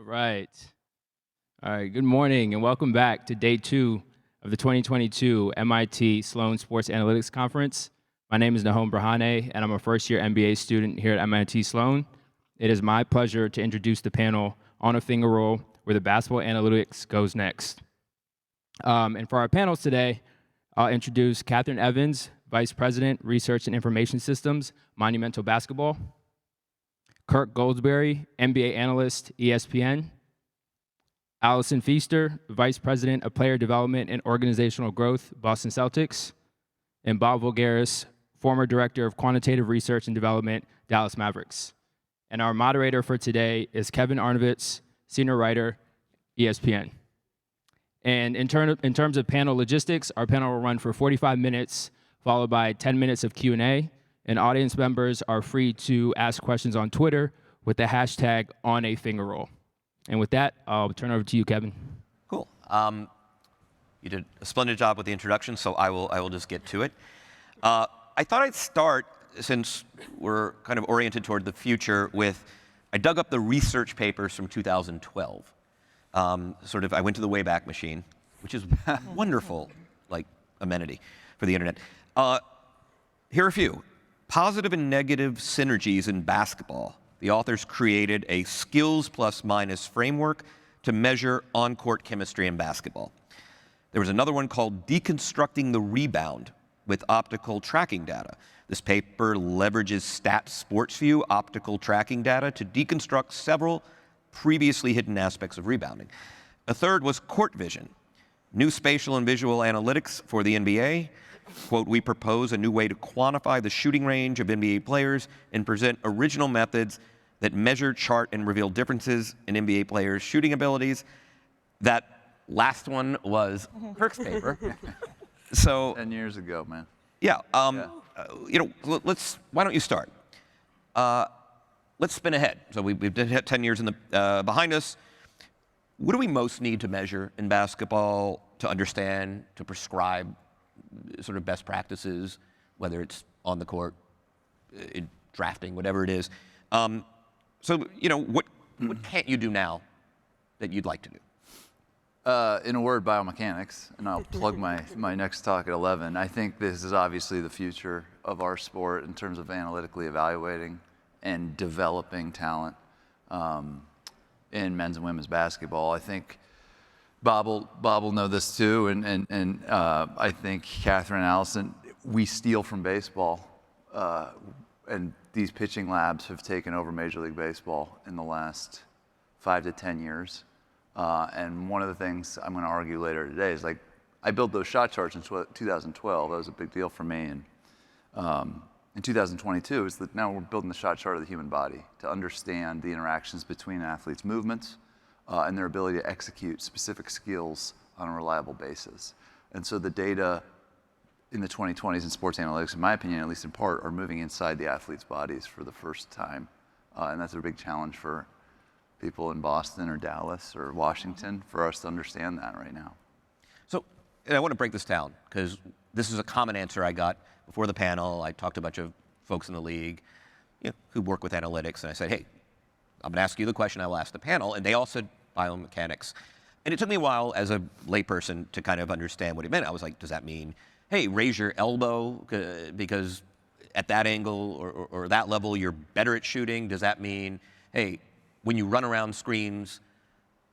All right. All right. Good morning and welcome back to day 2 of the 2022 MIT Sloan Sports Analytics Conference. My name is Nahom Brahane, and I'm a first-year MBA student here at MIT Sloan. It is my pleasure to introduce the panel on a finger roll where the basketball analytics goes next. And for our panels today, I'll introduce Catherine Evans, Vice President, Research and Information Systems, Monumental Basketball. Kirk Goldsberry, NBA Analyst, ESPN. Allison Feaster, Vice President of Player Development and Organizational Growth, Boston Celtics. And Bob Voulgaris, former Director of Quantitative Research and Development, Dallas Mavericks. And our moderator for today is Kevin Arnovitz, Senior Writer, ESPN. And in terms of panel logistics, our panel will run for 45 minutes, followed by 10 minutes of Q&A. And audience members are free to ask questions on Twitter with the hashtag #OnAFingerRoll. And with that, I'll turn it over to you, Kevin. Cool. You did a splendid job with the introduction, so I will just get to it. I thought I'd start, since we're kind of oriented toward the future, I dug up the research papers from 2012. I went to the Wayback Machine, which is wonderful, amenity for the internet. Here are a few. Positive and negative synergies in basketball. The authors created a skills plus minus framework to measure on-court chemistry in basketball. There was another one called Deconstructing the Rebound with Optical Tracking Data. This paper leverages StatSportsView optical tracking data to deconstruct several previously hidden aspects of rebounding. A third was Court Vision, new spatial and visual analytics for the NBA. Quote, we propose a new way to quantify the shooting range of NBA players and present original methods that measure, chart, and reveal differences in NBA players' shooting abilities. That last one was Kirk's paper. So 10 years ago, man. Yeah. Why don't you start? Let's spin ahead. So we've had 10 years behind us. What do we most need to measure in basketball to understand, to prescribe sort of best practices, whether it's on the court, in drafting, whatever it is? What can't you do now that you'd like to do? In a word, biomechanics, and I'll plug my next talk at 11. I think this is obviously the future of our sport in terms of analytically evaluating and developing talent in men's and women's basketball. I think Bob will know this too, and I think Catherine and Allison, we steal from baseball, and these pitching labs have taken over Major League Baseball in the last 5 to 10 years. And one of the things I'm going to argue later today is I built those shot charts in 2012. That was a big deal for me. And in 2022, is that now we're building the shot chart of the human body to understand the interactions between athletes' movements and their ability to execute specific skills on a reliable basis. And so the data in the 2020s in sports analytics, in my opinion, at least in part, are moving inside the athletes' bodies for the first time. And that's a big challenge for people in Boston or Dallas or Washington for us to understand that right now. So, and I want to break this down because this is a common answer I got before the panel. I talked to a bunch of folks in the league who work with analytics, and I said, hey, I'm going to ask you the question I will ask the panel, and they all said biomechanics. And it took me a while as a layperson to kind of understand what it meant. I was like, does that mean, hey, raise your elbow because at that angle or that level you're better at shooting? Does that mean, hey, when you run around screens,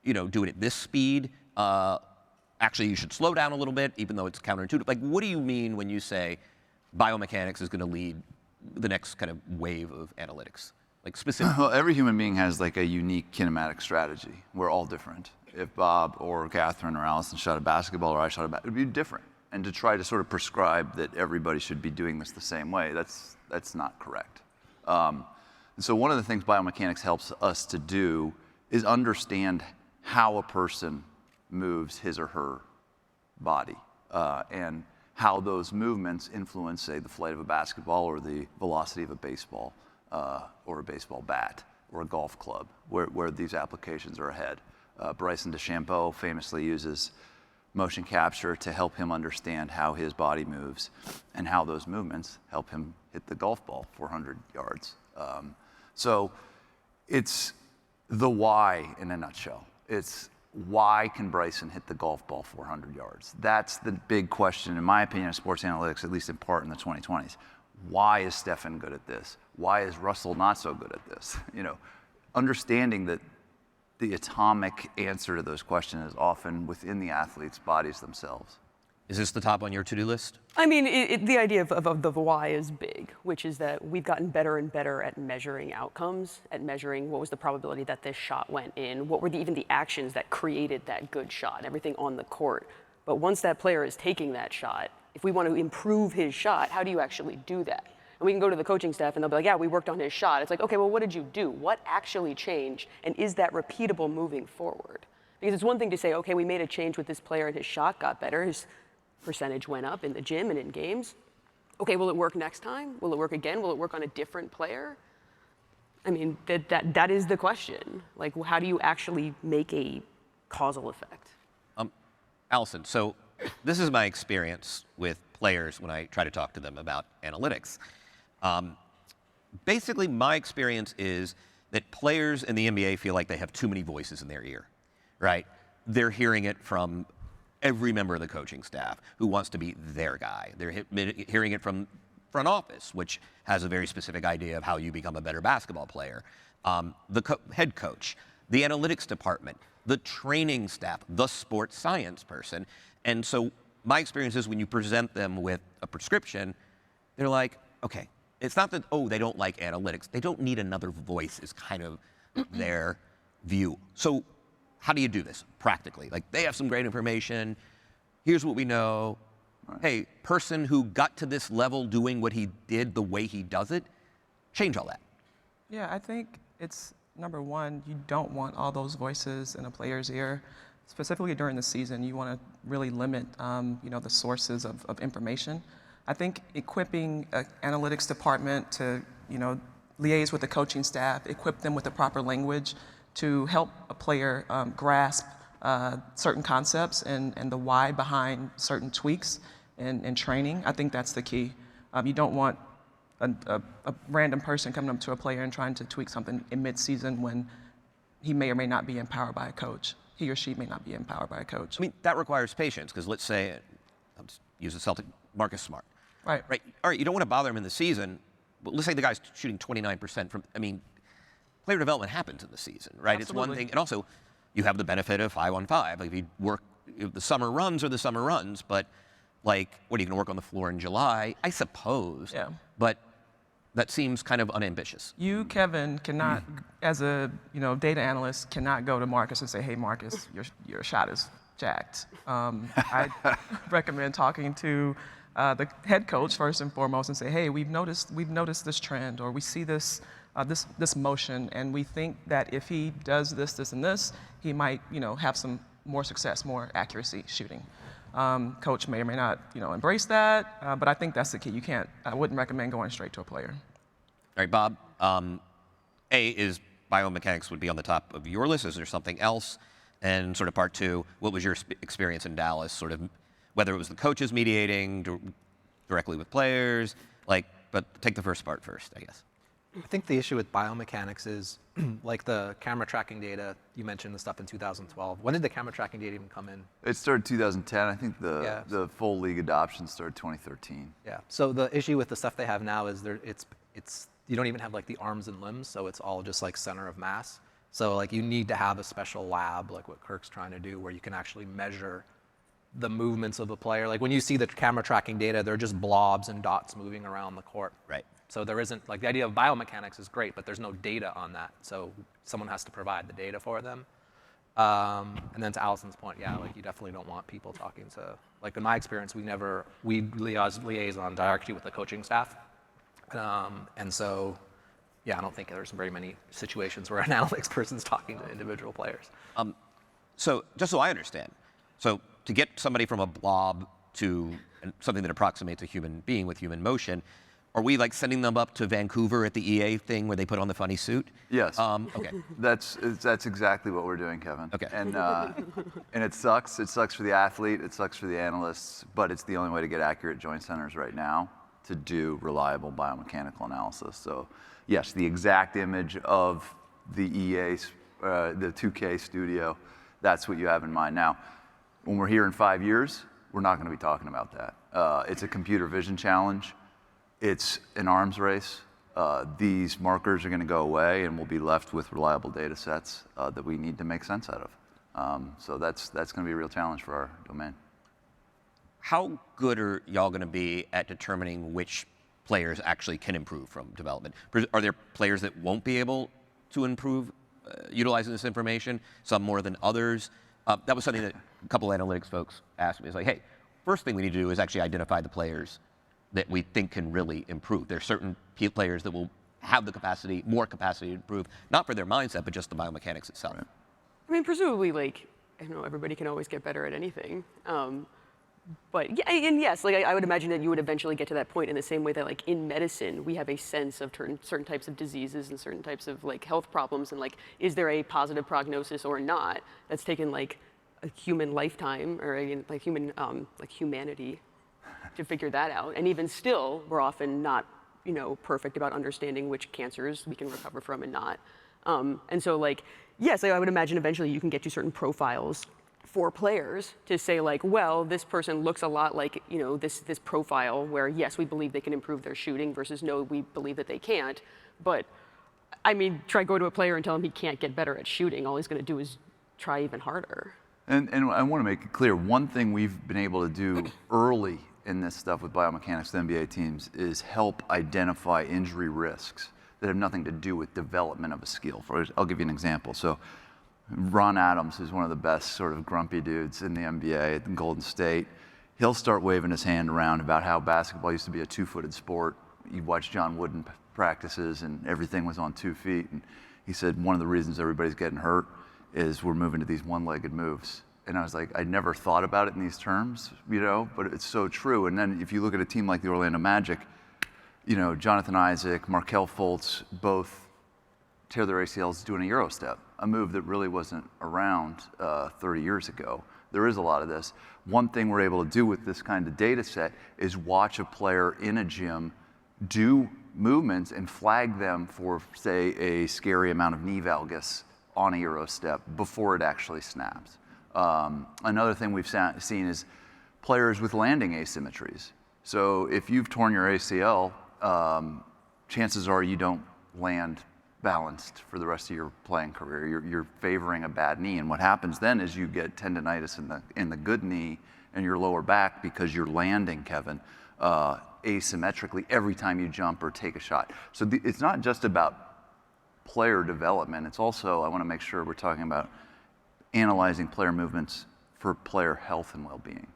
do it at this speed? Actually, you should slow down a little bit, even though it's counterintuitive. What do you mean when you say biomechanics is going to lead the next kind of wave of analytics? Specifically. Well, every human being has a unique kinematic strategy. We're all different. If Bob or Catherine or Allison shot a basketball or I shot a basketball, it would be different. And to try to sort of prescribe that everybody should be doing this the same way, that's not correct. And so one of the things biomechanics helps us to do is understand how a person moves his or her body and how those movements influence, say, the flight of a basketball or the velocity of a baseball or a baseball bat or a golf club, where these applications are ahead. Bryson DeChambeau famously uses motion capture to help him understand how his body moves and how those movements help him hit the golf ball 400 yards. So it's the why in a nutshell. It's why can Bryson hit the golf ball 400 yards? That's the big question, in my opinion, of sports analytics, at least in part in the 2020s. Why is Stefan good at this? Why is Russell not so good at this? You know, understanding that the atomic answer to those questions is often within the athletes' bodies themselves. Is this the top on your to-do list? I mean, the idea of the why is big, which is that we've gotten better and better at measuring outcomes, at measuring what was the probability that this shot went in, what were even the actions that created that good shot, everything on the court. But once that player is taking that shot, if we want to improve his shot, how do you actually do that? And we can go to the coaching staff and they'll be like, yeah, we worked on his shot. It's like, okay, well, what did you do? What actually changed? And is that repeatable moving forward? Because it's one thing to say, okay, we made a change with this player and his shot got better. His percentage went up in the gym and in games. Okay, will it work next time? Will it work again? Will it work on a different player? I mean, that is the question. Like, how do you actually make a causal effect? Allison, so this is my experience with players when I try to talk to them about analytics. Basically, my experience is that players in the NBA feel like they have too many voices in their ear, right? They're hearing it from every member of the coaching staff who wants to be their guy. They're hearing it from front office, which has a very specific idea of how you become a better basketball player. The head coach, the analytics department, the training staff, the sports science person. And so my experience is when you present them with a prescription, they're like, okay, it's not that, oh, they don't like analytics. They don't need another voice is kind of their view. So how do you do this practically? Like, they have some great information. Here's what we know. Right. Hey, person who got to this level doing what he did the way he does it, change all that. Yeah, I think it's, number one, you don't want all those voices in a player's ear. Specifically during the season, you want to really limit the sources of information. I think equipping an analytics department to liaise with the coaching staff, equip them with the proper language to help a player grasp certain concepts and the why behind certain tweaks in training. I think that's the key. You don't want a random person coming up to a player and trying to tweak something in mid-season when he may or may not be empowered by a coach. He or she may not be empowered by a coach. I mean, that requires patience, because let's say, I'll just use a Celtic, Marcus Smart. Right. All right, you don't want to bother him in the season, but let's say the guy's shooting 29% from, I mean, player development happens in the season, right? Absolutely. It's one thing, and also you have the benefit of 5-on-5. Like, if you work, the summer runs are the summer runs, but like, what are you going to work on the floor in July? I suppose. Yeah. But that seems kind of unambitious. You, Kevin, cannot, as a data analyst, cannot go to Marcus and say, "Hey, Marcus, your shot is jacked." I recommend talking to the head coach first and foremost and say, "Hey, we've noticed this trend, or we see this this motion, and we think that if he does this, this, and this, he might have some more success, more accuracy shooting." Coach may or may not embrace that, but I think that's the key. I wouldn't recommend going straight to a player. All right, Bob, is biomechanics would be on the top of your list? Is there something else? And sort of part two, what was your experience in Dallas, sort of whether it was the coaches mediating directly with players, but take the first part first, I guess. I think the issue with biomechanics is like the camera tracking data. You mentioned the stuff in 2012. When did the camera tracking data even come in? It started 2010. I think the full league adoption started 2013. Yeah. So the issue with the stuff they have now is it's you don't even have like the arms and limbs, so it's all just like center of mass. So like you need to have a special lab, like what Kirk's trying to do, where you can actually measure the movements of a player. Like when you see the camera tracking data, they're just blobs and dots moving around the court. Right. So there isn't, like, the idea of biomechanics is great, but there's no data on that. So someone has to provide the data for them. And then to Allison's point, yeah, like you definitely don't want people talking to, like in my experience, we liaison directly with the coaching staff. And so, yeah, I don't think there's very many situations where an analytics person's talking to individual players. So just so I understand, so to get somebody from a blob to something that approximates a human being with human motion, are we like sending them up to Vancouver at the EA thing where they put on the funny suit? Yes. Okay. That's exactly what we're doing, Kevin. Okay. And it sucks. It sucks for the athlete. It sucks for the analysts. But it's the only way to get accurate joint centers right now to do reliable biomechanical analysis. So, yes, the exact image of the EA the 2K studio, that's what you have in mind. Now, when we're here in 5 years, we're not going to be talking about that. It's a computer vision challenge. It's an arms race. These markers are going to go away, and we'll be left with reliable data sets that we need to make sense out of. So that's going to be a real challenge for our domain. How good are y'all going to be at determining which players actually can improve from development? Are there players that won't be able to improve utilizing this information, some more than others? That was something that a couple analytics folks asked me. It's like, hey, first thing we need to do is actually identify the players that we think can really improve. There are certain players that will have the capacity, more capacity to improve, not for their mindset, but just the biomechanics itself. Right. I mean, presumably, like, I don't know, everybody can always get better at anything. But yeah, and yes, like I would imagine that you would eventually get to that point in the same way that like in medicine, we have a sense of certain types of diseases and certain types of like health problems and like, is there a positive prognosis or not? That's taken like a human lifetime or like humanity to figure that out. And even still, we're often not, you know, perfect about understanding which cancers we can recover from and not. And so like, yes, I would imagine eventually you can get to certain profiles for players to say like, well, this person looks a lot like, you know, this profile where yes, we believe they can improve their shooting versus no, we believe that they can't. But I mean, go to a player and tell him he can't get better at shooting. All he's going to do is try even harder. And I want to make it clear, one thing we've been able to do early in this stuff with biomechanics with NBA teams is help identify injury risks that have nothing to do with development of a skill. I'll give you an example. So Ron Adams, who's one of the best sort of grumpy dudes in the NBA at Golden State, he'll start waving his hand around about how basketball used to be a two-footed sport. You watch John Wooden practices and everything was on 2 feet. And he said one of the reasons everybody's getting hurt is we're moving to these one-legged moves. And I was like, I never thought about it in these terms, you know, but it's so true. And then if you look at a team like the Orlando Magic, you know, Jonathan Isaac, Markelle Fultz, both tear their ACLs doing a Euro step, a move that really wasn't around 30 years ago. There is a lot of this. One thing we're able to do with this kind of data set is watch a player in a gym do movements and flag them for, say, a scary amount of knee valgus on a Euro step before it actually snaps. Another thing we've seen is players with landing asymmetries. So if you've torn your ACL, chances are you don't land balanced for the rest of your playing career. You're favoring a bad knee, and what happens then is you get tendonitis in the good knee and your lower back because you're landing, Kevin, asymmetrically every time you jump or take a shot. So it's not just about player development. It's also, I want to make sure we're talking about analyzing player movements for player health and well-being.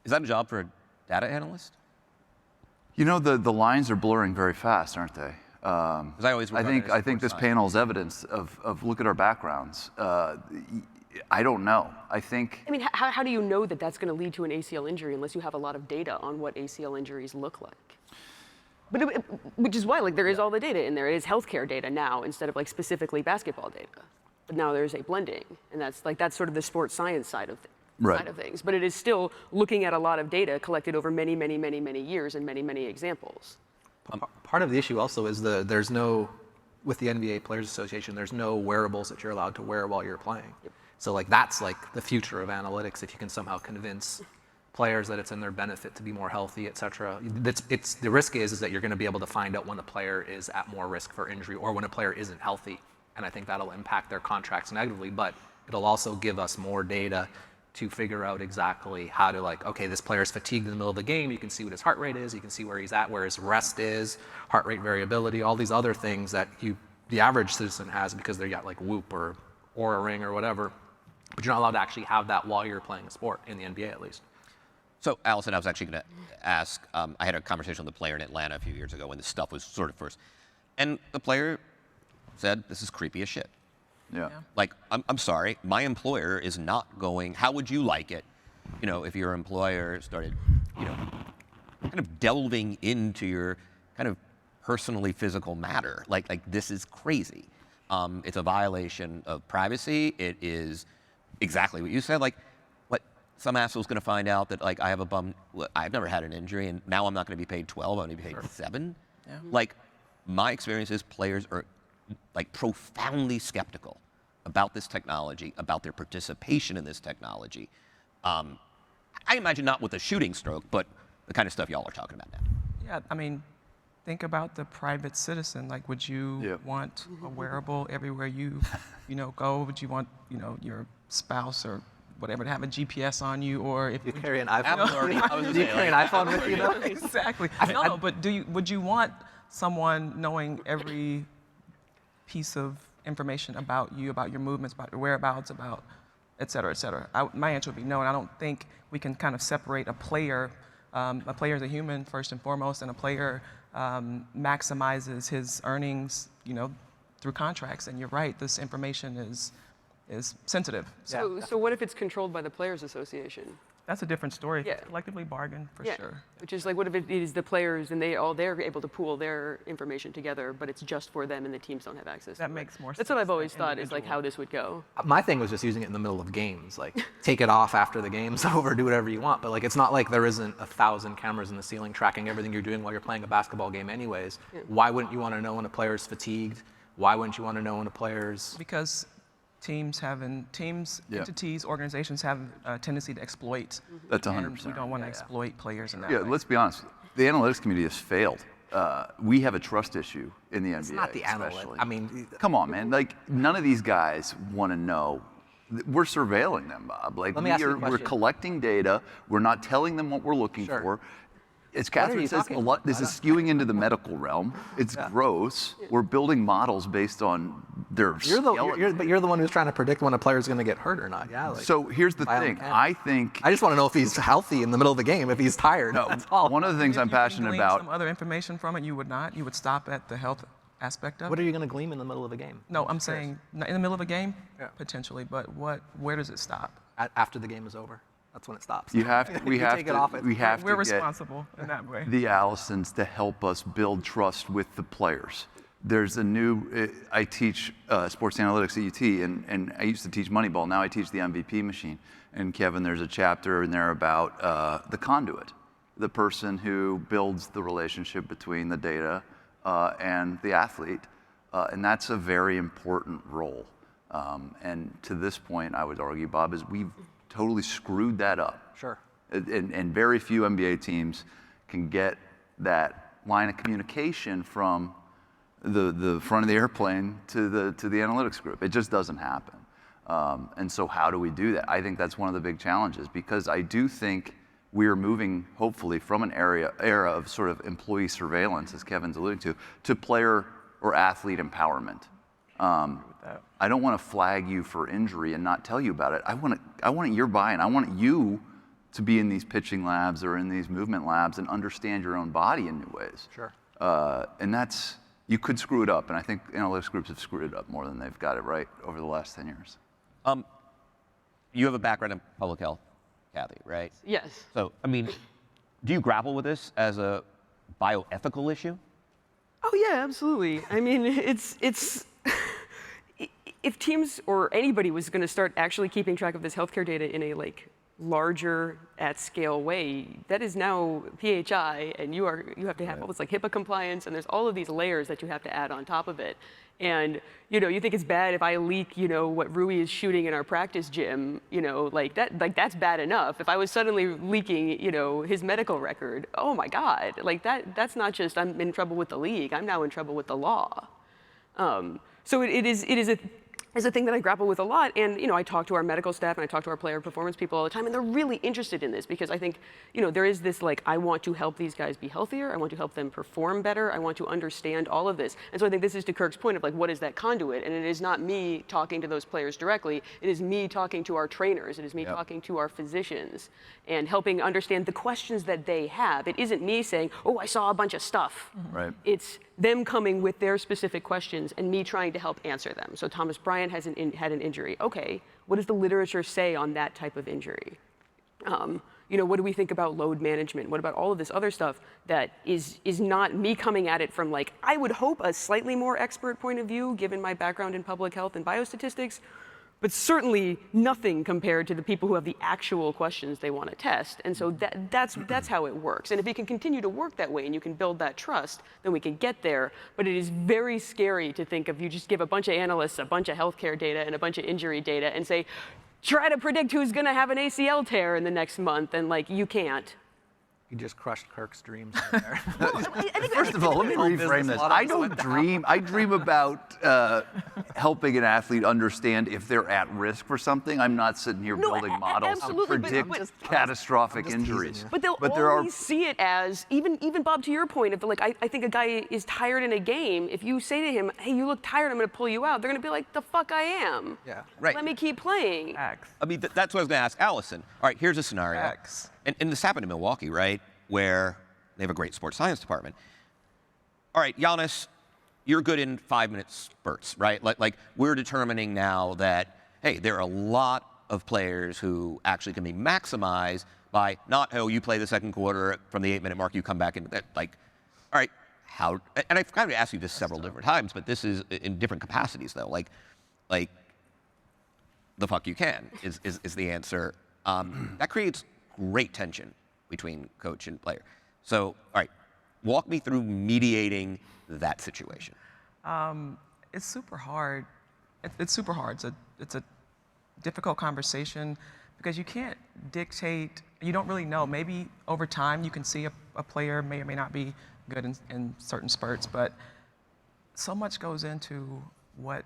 Is that a job for a data analyst? You know, the lines are blurring very fast, aren't they? I think this panel is evidence of look at our backgrounds. I don't know. I mean, how do you know that that's going to lead to an ACL injury unless you have a lot of data on what ACL injuries look like? But which is why, like, there is all the data in there. It is healthcare data now instead of like specifically basketball data. But now there's a blending, and that's sort of the sports science side of things. But it is still looking at a lot of data collected over many, many, many, many years and many, many examples. Part of the issue also is there's no, with the NBA Players Association, there's no wearables that you're allowed to wear while you're playing. Yep. So like that's like the future of analytics, if you can somehow convince players that it's in their benefit to be more healthy, et cetera. The risk is that you're going to be able to find out when a player is at more risk for injury or when a player isn't healthy. And I think that'll impact their contracts negatively, but it'll also give us more data to figure out exactly how to, like, okay, this player's fatigued in the middle of the game, you can see what his heart rate is, you can see where he's at, where his rest is, heart rate variability, all these other things that the average citizen has because they got like Whoop or Oura Ring or whatever, but you're not allowed to actually have that while you're playing a sport, in the NBA at least. So, Allison, I was actually going to ask, I had a conversation with a player in Atlanta a few years ago when this stuff was sort of first, and the player said, this is creepy as shit. Yeah. Like, I'm sorry, my employer is not going, how would you like it, you know, if your employer started, you know, kind of delving into your kind of personally physical matter. Like this is crazy. It's a violation of privacy. It is exactly what you said. Like, what, some asshole's going to find out that, like, I have a bum, I've never had an injury, and now I'm not going to be paid 12, I'm going to be paid 7. Yeah. Like, my experience is players are like profoundly skeptical about this technology, about their participation in this technology. I imagine not with a shooting stroke, but the kind of stuff y'all are talking about now. Yeah, I mean, think about the private citizen. Like, would you want a wearable everywhere you go? Would you want, your spouse or whatever to have a GPS on you, or if You carry an iPhone. Do you carry an iPhone with you though? Exactly. But would you want someone knowing every piece of information about you, about your movements, about your whereabouts, about et cetera, et cetera? My answer would be no, and I don't think we can kind of separate a player. A player is a human first and foremost, and a player maximizes his earnings, through contracts. And you're right, this information is sensitive. So what if it's controlled by the Players Association? That's a different story. Yeah. It's collectively bargained, for sure. Which is like, what if it is the players and they're able to pool their information together, but it's just for them and the teams don't have access to That it? makes more sense. That's what I've always than thought is like individual. how this would go. My thing was just using it in the middle of games, like take it off after the game's over, do whatever you want. But like, it's not like there isn't 1,000 cameras in the ceiling tracking everything you're doing while you're playing a basketball game anyways. Yeah. Why wouldn't you want to know when a player's fatigued? Why wouldn't you want to know when a player's... Because entities, organizations have a tendency to exploit. That's 100%. And we don't want to exploit players in that Yeah, way. let's be honest. The analytics community has failed. We have a trust issue in the NBA. It's not the especially. analytics. I mean... Come on, man. Like, none of these guys want to know. We're surveilling them, Bob. Like, Let me ask you a we're question. collecting data. We're not telling them what we're looking for. As Catherine you says, talking a lot, this is skewing into the medical realm. It's gross. We're building models based on their skeleton. But you're the one who's trying to predict when a player's going to get hurt or not. Yeah. Like, So here's the thing. I think... I just want to know if he's healthy in the middle of the game, if he's tired. No, That's all. one of the things If I'm you can passionate glean about... some other information from it, you would not. You would stop at the health aspect of What it. are you going to glean in the middle of a game? No, I'm saying in the middle of a game, Yeah. potentially, but where does it stop? After the game is over. That's when it stops. We have You take it off, we have We're to get responsible in that way. the Allisons to help us build trust with the players. There's a new, I teach sports analytics at UT, and I used to teach Moneyball. Now I teach the MVP machine. And Kevin, there's a chapter in there about the conduit, the person who builds the relationship between the data and the athlete. And that's a very important role. And to this point, I would argue, Bob, is we've totally screwed that up. Sure. And very few NBA teams can get that line of communication from the front of the airplane to the analytics group. It just doesn't happen. And so how do we do that? I think that's one of the big challenges, because I do think we are moving, hopefully, from an era of sort of employee surveillance, as Kevin's alluding to player or athlete empowerment. I don't want to flag you for injury and not tell you about it. I want your buy-in. I want you to be in these pitching labs or in these movement labs and understand your own body in new ways. Sure. And that's, you could screw it up, and I think analytics groups have screwed it up more than they've got it right over the last 10 years. You have a background in public health, Kathy, right? Yes. So, I mean, do you grapple with this as a bioethical issue? Oh yeah, absolutely. I mean, it's if teams or anybody was going to start actually keeping track of this healthcare data in a larger at scale way, that is now PHI, and you have to have all this HIPAA compliance, and there's all of these layers that you have to add on top of it. And you think it's bad if I leak what Rui is shooting in our practice gym, that's bad enough. If I was suddenly leaking his medical record, oh my God, that's not just I'm in trouble with the league, I'm now in trouble with the law. So it is a thing that I grapple with a lot, and I talk to our medical staff and I talk to our player performance people all the time, and they're really interested in this because I think there is this I want to help these guys be healthier, I want to help them perform better, I want to understand all of this, and so I think this is to Kirk's point of what is that conduit, and it is not me talking to those players directly, it is me talking to our trainers, it is me talking to our physicians, and helping understand the questions that they have. It isn't me saying, oh, I saw a bunch of stuff. Right. It's them coming with their specific questions and me trying to help answer them. So Thomas Bryant had an injury. Okay, what does the literature say on that type of injury? What do we think about load management? What about all of this other stuff that is not me coming at it from I would hope a slightly more expert point of view, given my background in public health and biostatistics, but certainly nothing compared to the people who have the actual questions they want to test. And so that's how it works. And if it can continue to work that way and you can build that trust, then we can get there. But it is very scary to think of you just give a bunch of analysts a bunch of healthcare data and a bunch of injury data and say, try to predict who's going to have an ACL tear in the next month. And like, you can't. You just crushed Kirk's dreams right there. First of all, let me reframe this. I don't dream. I dream about helping an athlete understand if they're at risk for something. I'm not sitting here building models to absolutely, predict catastrophic injuries. But they'll always see it as, even Bob, to your point, if like I think a guy is tired in a game, if you say to him, hey, you look tired, I'm going to pull you out, they're going to be like, the fuck I am. Yeah. Right. Let me keep playing. X. I mean, that's what I was going to ask Allison. All right, here's a scenario. X. And this happened in Milwaukee, right, where they have a great sports science department. All right, Giannis, you're good in 5-minute spurts, right? Like we're determining now that, hey, there are a lot of players who actually can be maximized by not, oh, you play the second quarter from the 8-minute mark, you come back and like, all right, how? And I've kind of asked you this several different times, but this is in different capacities though. Like the fuck you can is the answer. That creates great tension between coach and player. So, all right, walk me through mediating that situation. It's super hard. It's super hard. It's a difficult conversation because you can't dictate. You don't really know. Maybe over time you can see a player may or may not be good in certain spurts, but so much goes into what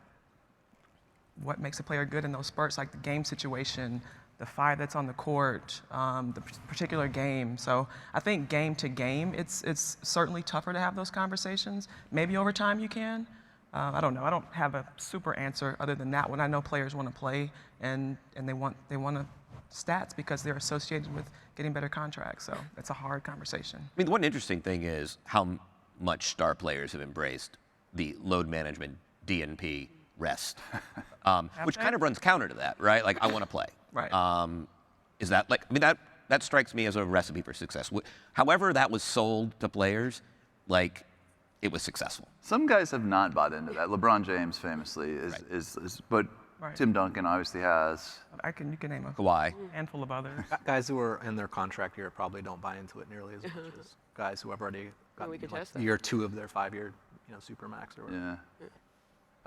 makes a player good in those spurts, like the game situation, the fire that's on the court, the particular game. So I think game to game, it's certainly tougher to have those conversations. Maybe over time you can. I don't know. I don't have a super answer other than that one. I know players want to play and they want stats because they're associated with getting better contracts. So it's a hard conversation. I mean, one interesting thing is how much star players have embraced the load management DNP rest, which kind of runs counter to that, right? Like, I want to play. Right. Is that like? I mean, that strikes me as a recipe for success. However, that was sold to players, like it was successful. Some guys have not bought into that. LeBron James famously is but Right. Tim Duncan obviously has. You can name a Kawhi. handful of others. Guys who are in their contract year probably don't buy into it nearly as much as guys who have already we gotten could like test that. year 2 of their 5-year, supermax or whatever. Yeah.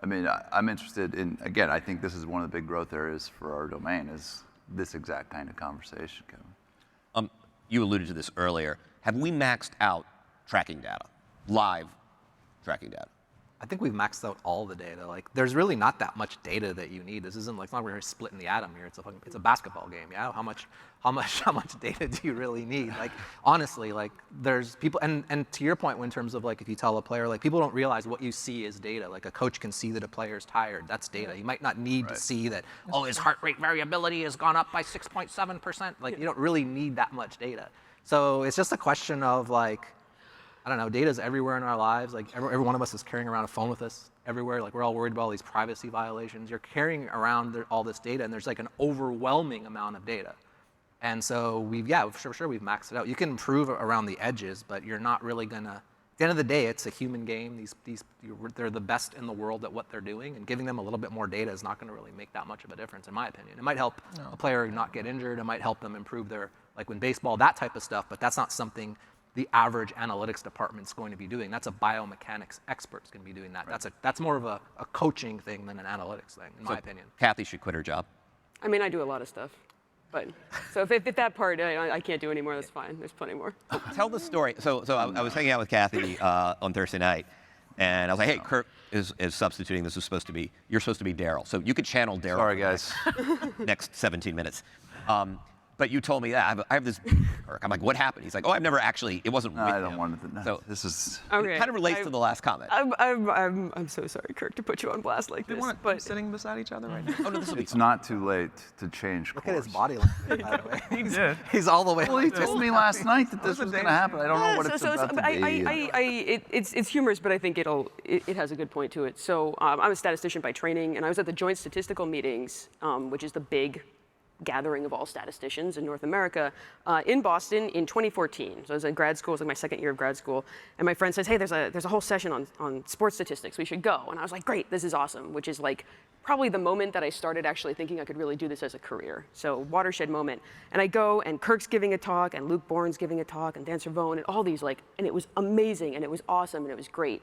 I mean, I'm interested in, again, I think this is one of the big growth areas for our domain is this exact kind of conversation, Kevin. You alluded to this earlier. Have we maxed out tracking data, live tracking data? I think we've maxed out all the data. Like, there's really not that much data that you need. This isn't like, it's not we're splitting the atom here. It's a basketball game. Yeah, how much data do you really need? Like, honestly, like, there's people, and to your point, in terms of like, if you tell a player, like, people don't realize what you see is data. Like, a coach can see that a player's tired. That's data. You might not need to see that. Oh, his heart rate variability has gone up by 6.7%. Like, you don't really need that much data. So it's just a question of like, I don't know, data's everywhere in our lives. Like every one of us is carrying around a phone with us everywhere. Like we're all worried about all these privacy violations. You're carrying around all this data and there's like an overwhelming amount of data. And so we've maxed it out. You can improve around the edges, but you're not really gonna, at the end of the day, it's a human game. They're the best in the world at what they're doing, and giving them a little bit more data is not gonna really make that much of a difference, in my opinion. It might help a player not get injured. It might help them improve their, like when baseball, that type of stuff, but that's not something the average analytics department's going to be doing. That's a biomechanics expert's going to be doing that. Right. That's more of a coaching thing than an analytics thing, in my opinion. Kathy should quit her job. I mean, I do a lot of stuff. But so if that part I can't do anymore, that's fine. There's plenty more. Tell the story. So I was hanging out with Kathy on Thursday night, and I was like, hey, Kirk is substituting. You're supposed to be Daryl. So you could channel Daryl. Sorry, guys. Next 17 minutes. But you told me that. I have this Kirk. I'm like, what happened? He's like, oh, I've never actually, it wasn't with I him. don't want to. No, So this is. Okay. It kind of relates to the last comment. I'm so sorry, Kirk, to put you on blast like They this. want But sitting beside each other right now. Oh, no, this will be It's not too late to change course. Look at his body language, by the way. He did. He's all the way. Well, he told me last night that this was going to happen. I don't know what it's about to be. It's humorous, but I think it has a good point to it. So I'm a statistician by training, and I was at the joint statistical meetings, which is the big gathering of all statisticians in North America in Boston in 2014. So I was in grad school, it was like my second year of grad school, and my friend says, hey, there's a whole session on sports statistics, we should go. And I was like, great, this is awesome, which is like probably the moment that I started actually thinking I could really do this as a career. So watershed moment. And I go, and Kirk's giving a talk, and Luke Bourne's giving a talk, and Dan Cervone, and all these and it was amazing, and it was awesome, and it was great.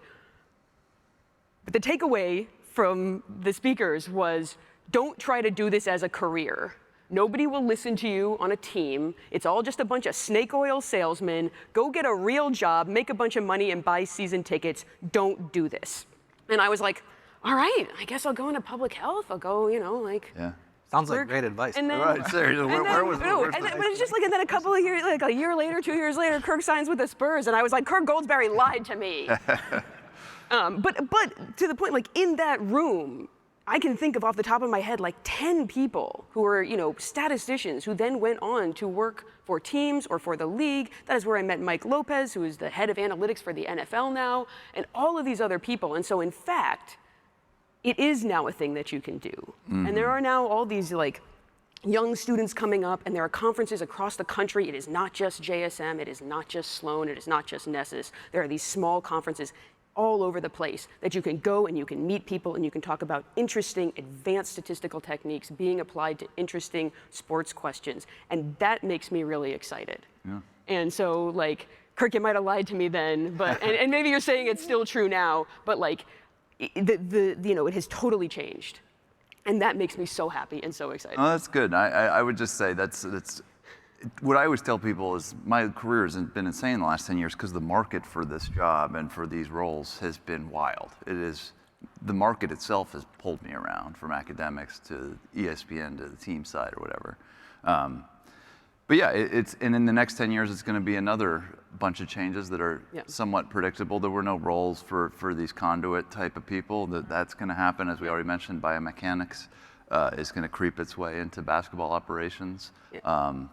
But the takeaway from the speakers was, don't try to do this as a career. Nobody will listen to you on a team. It's all just a bunch of snake oil salesmen. Go get a real job, make a bunch of money, and buy season tickets. Don't do this. And I was like, all right, I guess I'll go into public health. I'll go, Yeah. Sounds like great advice. And then, Right, seriously, where was but it's just like, and then a couple of years, like a year later, 2 years later, Kirk signs with the Spurs, and I was like, Kirk Goldsberry lied to me. But to the point, like in that room, I can think of off the top of my head like 10 people who were, statisticians who then went on to work for teams or for the league. That is where I met Mike Lopez, who is the head of analytics for the NFL now, and all of these other people. And so in fact, it is now a thing that you can do. Mm-hmm. And there are now all these young students coming up, and there are conferences across the country. It is not just JSM, it is not just Sloan, it is not just Nessus. There are these small conferences all over the place that you can go and you can meet people and you can talk about interesting advanced statistical techniques being applied to interesting sports questions. And that makes me really excited. Yeah. And so Kirk, you might have lied to me then, but and maybe you're saying it's still true now, but it has totally changed. And that makes me so happy and so excited. Oh, that's good. I would just say that's what I always tell people is my career has been insane the last 10 years because the market for this job and for these roles has been wild. The market itself has pulled me around from academics to ESPN to the team side or whatever. But yeah, and in the next 10 years, it's going to be another bunch of changes that are somewhat predictable. There were no roles for these conduit type of people. That's going to happen, as we already mentioned. Biomechanics is going to creep its way into basketball operations.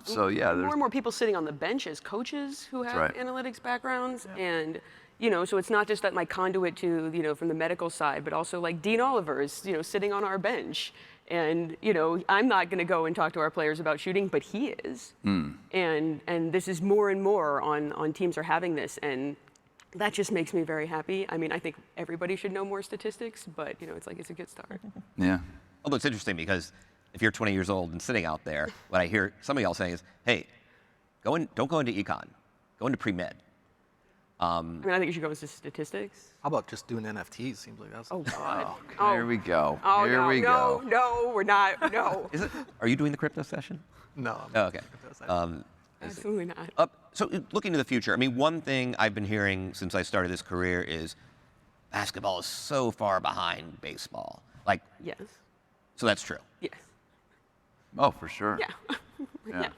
So yeah, there's more and more people sitting on the bench as coaches who have analytics backgrounds, and so it's not just that my conduit to from the medical side, but also like Dean Oliver is sitting on our bench. And I'm not going to go and talk to our players about shooting, but he is. And this is more and more on teams are having this, and that just makes me very happy. I mean, I think everybody should know more statistics, but it's a good start. Yeah. Although it's interesting because if you're 20 years old and sitting out there, what I hear some of y'all saying is, hey, don't go into econ, go into pre-med. I think you should go into statistics. How about just doing NFTs? Seems like that's. Oh God. Here we go. Oh, Here we go. No, we're not. No. Is it? Are you doing the crypto session? No. Oh, okay. Absolutely not. So looking to the future, I mean, one thing I've been hearing since I started this career is basketball is so far behind baseball. Yes. So that's true. Yes. Oh, for sure. Yeah. Yeah.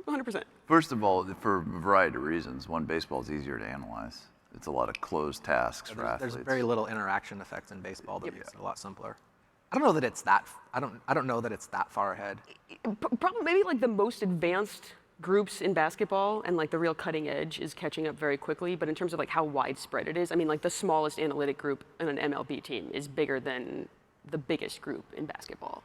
100%. First of all, for a variety of reasons, baseball is easier to analyze. It's a lot of closed tasks for athletes. There's very little interaction effects in baseball that makes it a lot simpler. I don't know that it's that. I don't know that it's that far ahead. Probably maybe the most advanced groups in basketball and the real cutting edge is catching up very quickly. But in terms of how widespread it is, I mean, the smallest analytic group in an MLB team is bigger than the biggest group in basketball.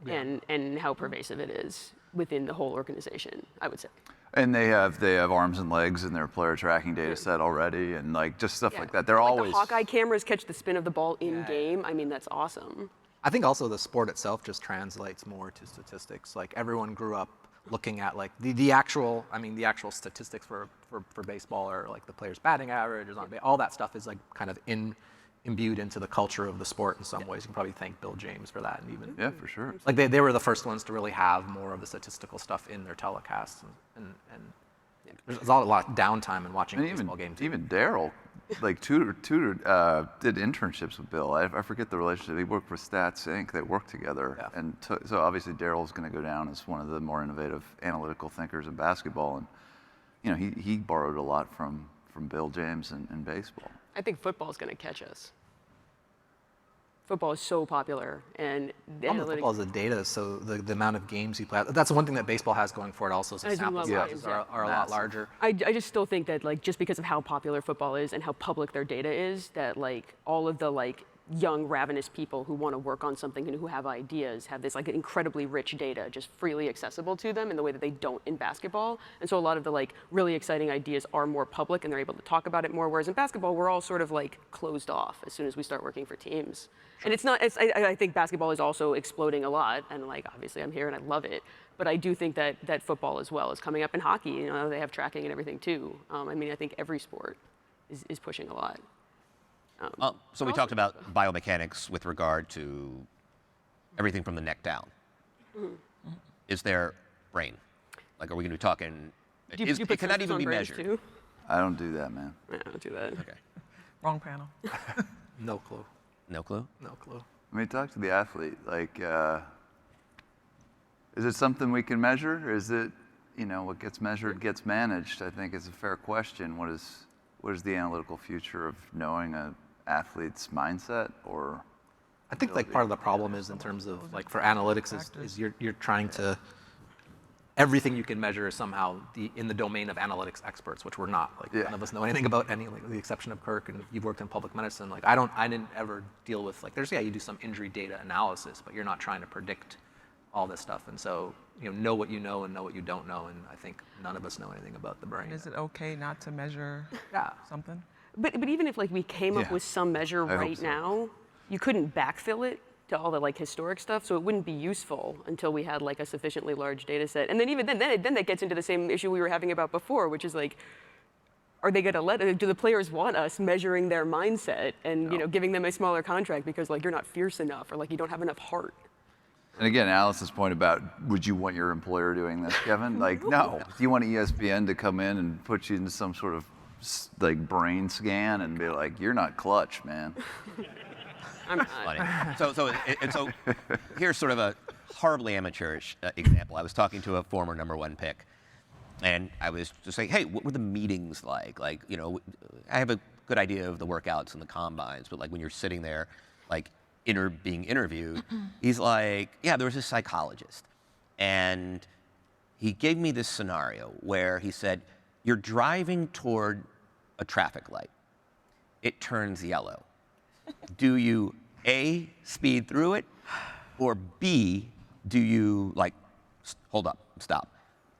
Yeah. And how pervasive it is within the whole organization, I would say. And they have arms and legs in their player tracking data set already, and just stuff like that. They're always the Hawkeye cameras catch the spin of the ball in game. I mean, that's awesome. I think also the sport itself just translates more to statistics. Everyone grew up looking at the actual statistics for baseball are the player's batting average, all that stuff is kind of imbued into the culture of the sport in some ways. You can probably thank Bill James for that, and even for sure. They were the first ones to really have more of the statistical stuff in their telecasts, and there's a lot of downtime in watching baseball games. Even Daryl, Tudor did internships with Bill. I forget the relationship. He worked for Stats Inc. They worked together, and so obviously Daryl's going to go down as one of the more innovative analytical thinkers in basketball, and he borrowed a lot from Bill James in baseball. I think football is going to catch us. Football is so popular, and the analytics. Football is the data, so the amount of games you play. That's one thing that baseball has going for it also. So sample sizes are a lot larger. I just still think that just because of how popular football is and how public their data is, that all of the young, ravenous people who want to work on something and who have ideas have this like incredibly rich data just freely accessible to them in the way that they don't in basketball. And so a lot of the like really exciting ideas are more public and they're able to talk about it more. Whereas in basketball, we're all sort of like closed off as soon as we start working for teams. And it's not, I think basketball is also exploding a lot. And like, obviously I'm here and I love it. But I do think that football as well is coming up in hockey. You know, they have tracking and everything too. I mean, I think every sport is pushing a lot. So we talked about biomechanics with regard to everything from the neck down. Is there brain? Like, are we going to be talking? Do you put can that sensors even on be brains measured? too? I don't do that, man. Yeah, I don't do that. Okay. Wrong panel. No clue. No clue. No clue. I mean, talk to the athlete. Like, is it something we can measure? Or is it, you know, what gets measured gets managed? I think is a fair question. What is the analytical future of knowing an athlete's mindset? Or I think like part of the problem is in terms of like for analytics is you're trying to everything you can measure is somehow in the domain of analytics experts, which we're not. Like none of us know anything about any, like, with the exception of Kirk, and you've worked in public medicine. Like I didn't ever deal with like you do some injury data analysis, but you're not trying to predict all this stuff. And so know what you know and know what you don't know. And I think none of us know anything about the brain. Is it okay not to measure something? But even if like we came up Yeah. with some measure I hope right so. now, you couldn't backfill it to all the like historic stuff, so it wouldn't be useful until we had like a sufficiently large data set. And then even then that gets into the same issue we were having about before, which is like, are they going to do the players want us measuring their mindset and giving them a smaller contract because like you're not fierce enough or like you don't have enough heart? And again, Alice's point about would you want your employer doing this, Kevin? Like, no. Do you want ESPN to come in and put you into some sort of like brain scan and be like, you're not clutch, man? I'm not. Funny. So here's sort of a horribly amateurish example. I was talking to a former #1 pick, and I was just saying, hey, what were the meetings like? Like, I have a good idea of the workouts and the combines, but like when you're sitting there, like being interviewed, he's like, yeah, there was a psychologist, and he gave me this scenario where he said, you're driving toward a traffic light. It turns yellow. Do you A, speed through it, or B, do you like, hold up, stop?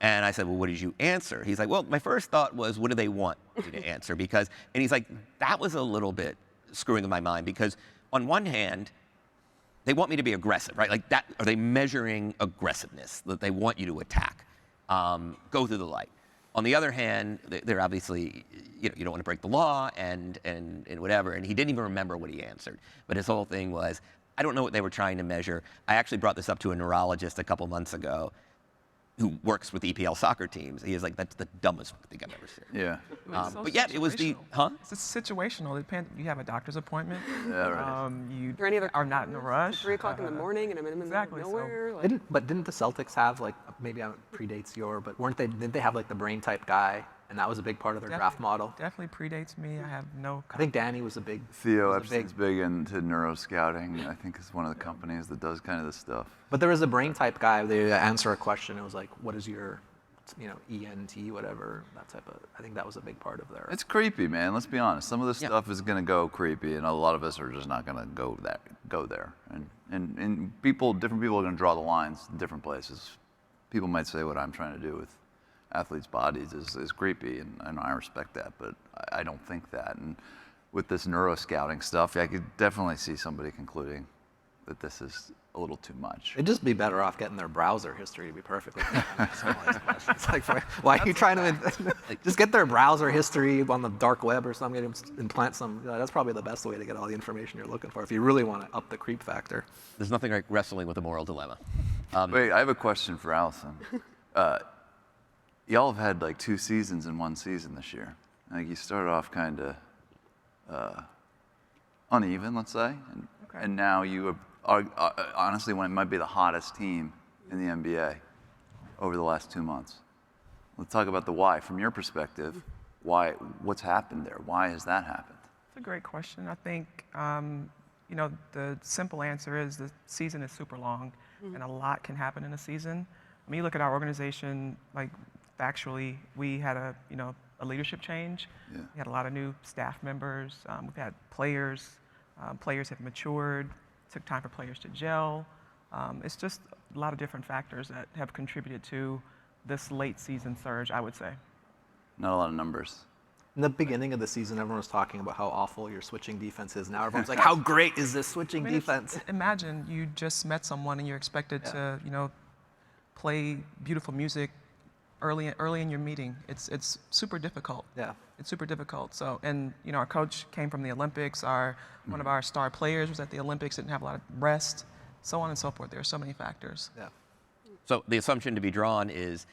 And I said, well, what did you answer? He's like, well, my first thought was, what do they want me to answer? And he's like, that was a little bit screwing with my mind because on one hand, they want me to be aggressive, right? Like that, are they measuring aggressiveness that they want you to attack, go through the light? On the other hand, they're obviously, you don't want to break the law and whatever. And he didn't even remember what he answered. But his whole thing was, I don't know what they were trying to measure. I actually brought this up to a neurologist a couple months ago who works with EPL soccer teams. He was like, that's the dumbest thing I've ever seen. Yeah. It's so But yeah, it was the, huh? It's situational. It depends. You have a doctor's appointment. Yeah, right. You Or any other are not in a rush. 3 o'clock in the morning and I'm in the middle Exactly, of so- nowhere. Like, Didn't the Celtics have like maybe it predates your, but didn't they have like the brain type guy, and that was a big part of their draft model? Definitely predates me. I have no. I think Danny was a big. Theo was a Epstein's big into neuroscouting. I think it's one of the companies that does kind of this stuff. But there was a brain type guy. They answer a question. It was like, what is your, ENT, whatever, that type of. I think that was a big part of their. It's creepy, man. Let's be honest. Some of this Yeah. stuff is going to go creepy, and a lot of us are just not going to go there. And different people are going to draw the lines in different places. People might say what I'm trying to do with athletes' bodies is creepy, and I respect that, but I don't think that. And with this neuroscouting stuff, I could definitely see somebody concluding that this is a little too much. They'd just be better off getting their browser history to be perfectly honest. It's like, why are you trying to just get their browser history on the dark web or something, implant some, that's probably the best way to get all the information you're looking for if you really want to up the creep factor. There's nothing like wrestling with a moral dilemma. Wait, I have a question for Allison. Y'all have had like 2 seasons in one season this year. Like you started off kind of uneven, let's say, and now you are honestly one might be the hottest team in the NBA over the last 2 months. Let's talk about the why. From your perspective, what's happened there? Why has that happened? It's a great question. I think, the simple answer is the season is super long, and a lot can happen in a season. I mean, you look at our organization, like factually, we had a leadership change. Yeah. We had a lot of new staff members. We've had players Players have matured, took time for players to gel. It's just a lot of different factors that have contributed to this late season surge, I would say. Not a lot of numbers. In the beginning of the season, everyone was talking about how awful your switching defense is. Now everyone's like, how great is this switching defense? Imagine you just met someone and you're expected to, play beautiful music early in your meeting. It's super difficult. Yeah. It's super difficult. So, and our coach came from the Olympics. One of our star players was at the Olympics, didn't have a lot of rest, so on and so forth. There are so many factors. Yeah. So the assumption to be drawn is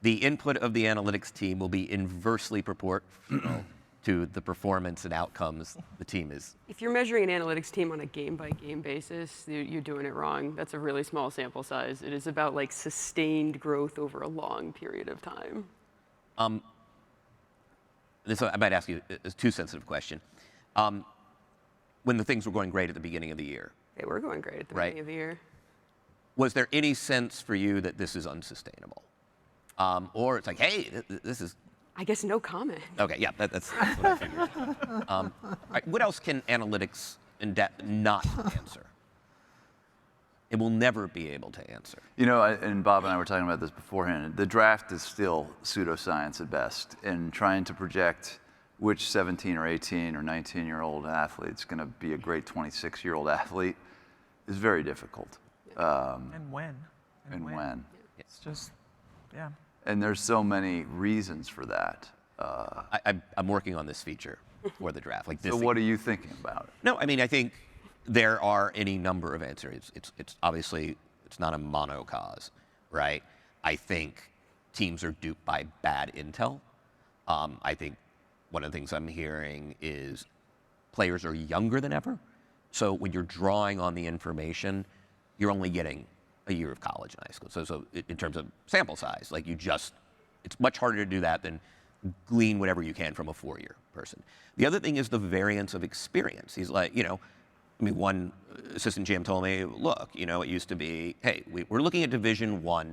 the input of the analytics team will be inversely proportional to the performance and outcomes the team is. If you're measuring an analytics team on a game-by-game basis, you're doing it wrong. That's a really small sample size. It is about like sustained growth over a long period of time. This I might ask you a too sensitive question. When the things were going great at the beginning of the year, They were going great at the Right. beginning of the year. was there any sense for you that this is unsustainable? Or it's like, hey, this is, I guess no comment. okay, yeah, that's what I figured. All right, what else can analytics not answer? It will never be able to answer. And Bob and I were talking about this beforehand. The draft is still pseudoscience at best, and trying to project which 17 or 18 or 19-year-old athlete's going to be a great 26-year-old athlete is very difficult. And when. And when. It's just, yeah. And there's so many reasons for that. I'm working on this feature for the draft. Like this. So what are you thinking about it? No, I mean, I think there are any number of answers. It's obviously, it's not a monocause, right? I think teams are duped by bad intel. I think one of the things I'm hearing is players are younger than ever. So when you're drawing on the information, you're only getting a year of college and high school. So in terms of sample size, like it's much harder to do that than glean whatever you can from a 4-year person. The other thing is the variance of experience. He's like, one assistant GM told me, look, it used to be, hey, we're looking at Division I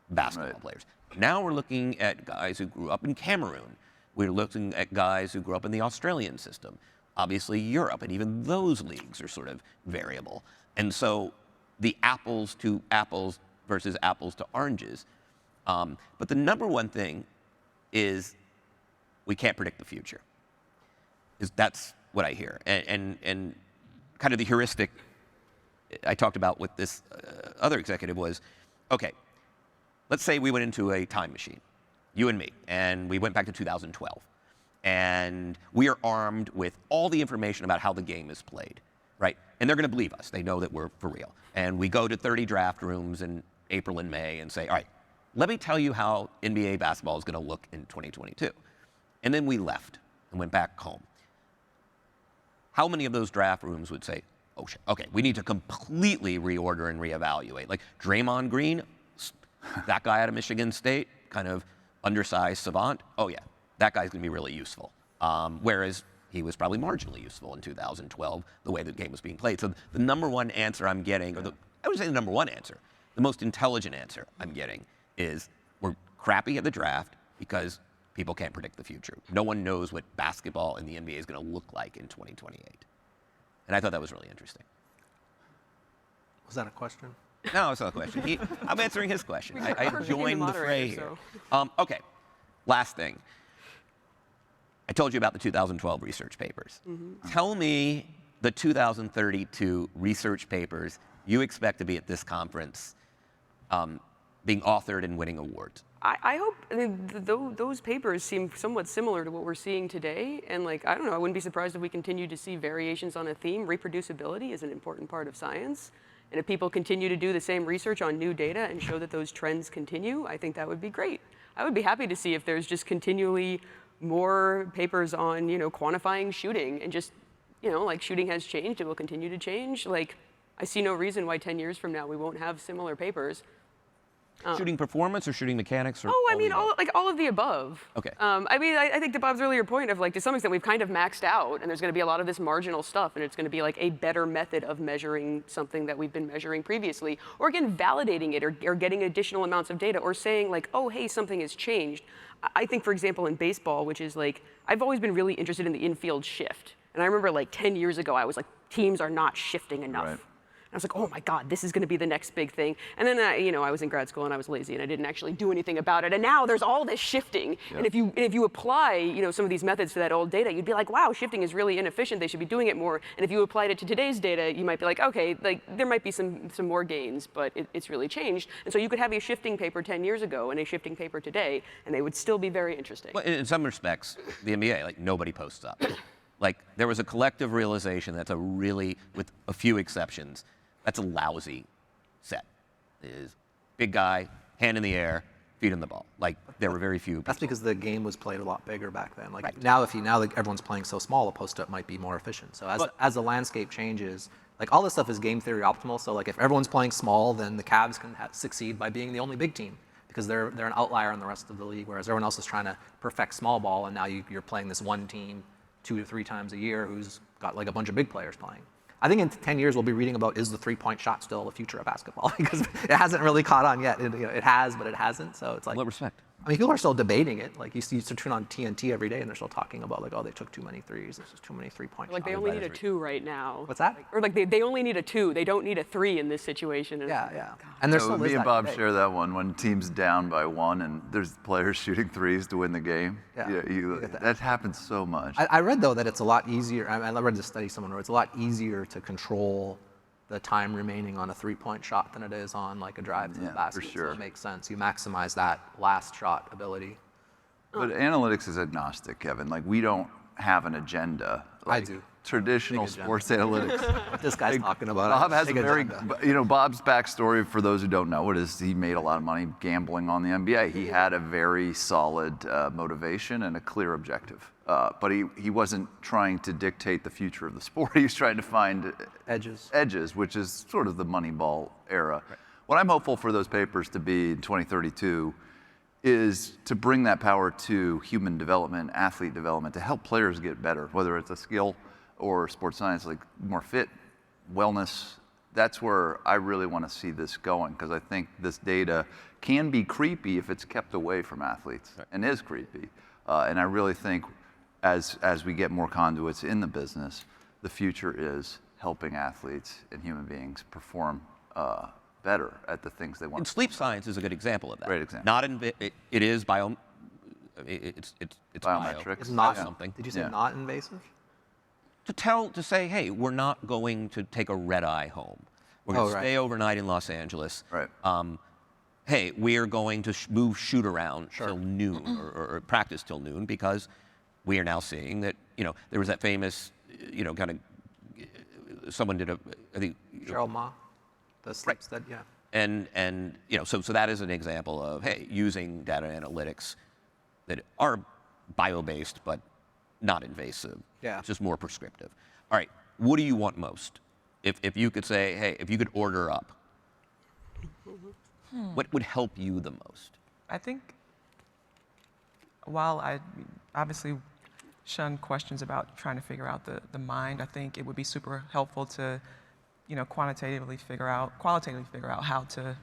basketball players. Now we're looking at guys who grew up in Cameroon. We're looking at guys who grew up in the Australian system. Obviously Europe, and even those leagues are sort of variable. And so the apples to apples versus apples to oranges. But the number one thing is we can't predict the future. That's what I hear. And kind of the heuristic I talked about with this other executive was, okay, let's say we went into a time machine, you and me, and we went back to 2012. And we are armed with all the information about how the game is played, right? And they're going to believe us. They know that we're for real. And we go to 30 draft rooms in April and May and say, all right, let me tell you how NBA basketball is going to look in 2022. And then we left and went back home. How many of those draft rooms would say, oh shit, okay, we need to completely reorder and reevaluate? Like Draymond Green, that guy out of Michigan State, kind of undersized savant, oh yeah, that guy's gonna be really useful. Whereas he was probably marginally useful in 2012, the way the game was being played. So the number one answer I'm getting, I wouldn't say the number one answer, the most intelligent answer I'm getting is we're crappy at the draft because people can't predict the future. No one knows what basketball in the NBA is going to look like in 2028. And I thought that was really interesting. Was that a question? No, it's not a question. I'm answering his question. I We're joined the moderator, fray here. so. Okay, last thing. I told you about the 2012 research papers. Tell me the 2032 research papers you expect to be at this conference being authored and winning awards. I hope, those papers seem somewhat similar to what we're seeing today. And I don't know, I wouldn't be surprised if we continue to see variations on a theme. Reproducibility is an important part of science. And if people continue to do the same research on new data and show that those trends continue, I think that would be great. I would be happy to see if there's just continually more papers on, quantifying shooting and just, shooting has changed, it will continue to change. I see no reason why 10 years from now we won't have similar papers. Shooting performance or shooting mechanics? Or all of the above. Okay. I think to Bob's earlier point of to some extent we've kind of maxed out, and there's going to be a lot of this marginal stuff, and it's going to be a better method of measuring something that we've been measuring previously, or again validating it, or getting additional amounts of data, or saying oh hey, something has changed. I think, for example, in baseball, which is I've always been really interested in the infield shift. And I remember 10 years ago, I was teams are not shifting enough. Right. I was like, oh my God, this is going to be the next big thing. And then, I was in grad school and I was lazy and I didn't actually do anything about it. And now there's all this shifting. Yep. And if you apply, some of these methods to that old data, you'd be like, wow, shifting is really inefficient. They should be doing it more. And if you applied it to today's data, you might be like, okay, like there might be some more gains, but it's really changed. And so you could have a shifting paper 10 years ago and a shifting paper today, and they would still be very interesting. Well, in some respects, the NBA, like nobody posts up. Like there was a collective realization that's a really, with a few exceptions, that's a lousy set. Is big guy, hand in the air, feet in the ball. Like there were very few. That's because the game was played a lot bigger back then. Like now, like everyone's playing so small, a post-up might be more efficient. So as the landscape changes, like all this stuff is game theory optimal. So like if everyone's playing small, then the Cavs can succeed by being the only big team because they're an outlier in the rest of the league, whereas everyone else is trying to perfect small ball, and now you're playing this one team 2 to 3 times a year who's got like a bunch of big players playing. I think in 10 years we'll be reading about is the 3-point shot still the future of basketball because it hasn't really caught on yet. It has, but it hasn't. So it's like. What respect? I mean, people are still debating it. Like you used to turn on TNT every day and they're still talking about like, oh, they took too many threes. There's just too many 3-point shots. Like they only need a 2 right now. What's that? Or like they only need a 2. They don't need a 3 in this situation. And Yeah. And there's still me is and that Bob debate. share that one when team's down by 1 and there's players shooting threes to win the game. Yeah, That happens so much. I read though that it's a lot easier. I read this study somewhere where it's a lot easier to control the time remaining on a 3-point shot than it is on like a drive to the Yeah, for basket. sure. So it makes sense. You maximize that last shot ability. But analytics is agnostic, Kevin. Like we don't have an agenda. Like, do. Traditional Big agenda. sports analytics. What this guy's talking about. Bob has a big very, agenda. Bob's backstory, for those who don't know it, is he made a lot of money gambling on the NBA. He had a very solid motivation and a clear objective. But he wasn't trying to dictate the future of the sport. He was trying to find edges, which is sort of the Moneyball era. Right. What I'm hopeful for those papers to be in 2032 is to bring that power to human development, athlete development, to help players get better, whether it's a skill or sports science, like more fit, wellness. That's where I really want to see this going, because I think this data can be creepy if it's kept away from athletes, and is creepy. And I really think as we get more conduits in the business, the future is helping athletes and human beings perform better at the things they want. And sleep science is a good example of that. Great example. Not it is bio. It's Biometrics. bio. It's not something. Did you say Yeah. not invasive? To say, hey, we're not going to take a red eye home. We're going to stay overnight in Los Angeles. Right. Hey, we're going to move shoot around till noon or practice till noon because we are now seeing that, there was that famous, kind of, someone did I think. Cheryl Ma, the sleep study, yeah. And so that is an example of, hey, using data analytics that are bio-based but not invasive. Yeah. It's just more prescriptive. All right, what do you want most? If you could say, hey, if you could order up, what would help you the most? I think while I obviously shun questions about trying to figure out the mind, I think it would be super helpful to, qualitatively figure out how to,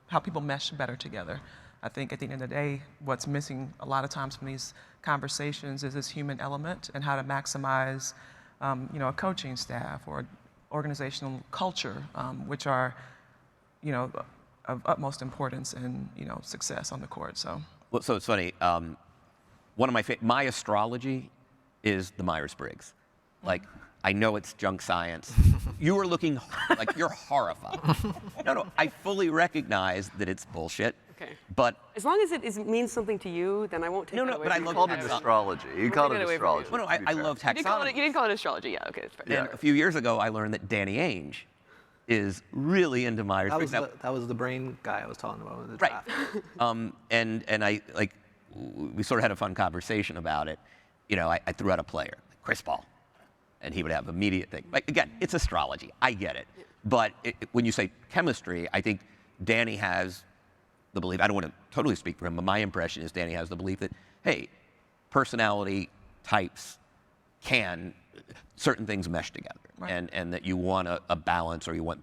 how people mesh better together. I think at the end of the day, what's missing a lot of times from these conversations is this human element and how to maximize, a coaching staff or organizational culture, which are, of utmost importance in, success on the court. So it's funny. One of my astrology is the Myers-Briggs. Like, I know it's junk science. You are looking like you're horrified. No, I fully recognize that it's bullshit. Okay. But as long as it means something to you, then I won't take it away but I from love you. Called it astrology. He called it take it away from you. astrology. Well, no, I love taxonomy. You didn't call it astrology, yeah, okay, that's fair. And a few years ago, I learned that Danny Ainge is really into Myers-Briggs. That was the brain guy I was talking about in the Right. draft. And I we sort of had a fun conversation about it. I threw out a player, Chris Paul, and he would have immediate thing. Like, again, it's astrology. I get it. But when you say chemistry, I think Danny has the belief, I don't want to totally speak for him, but my impression is Danny has the belief that, hey, personality types certain things mesh together. Right. And that you want a balance, or you want,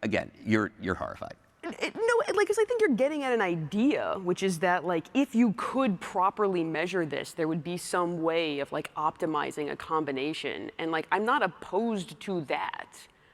again, you're horrified. No, 'cause I think you're getting at an idea, which is that like if you could properly measure this, there would be some way of like optimizing a combination. And like I'm not opposed to that.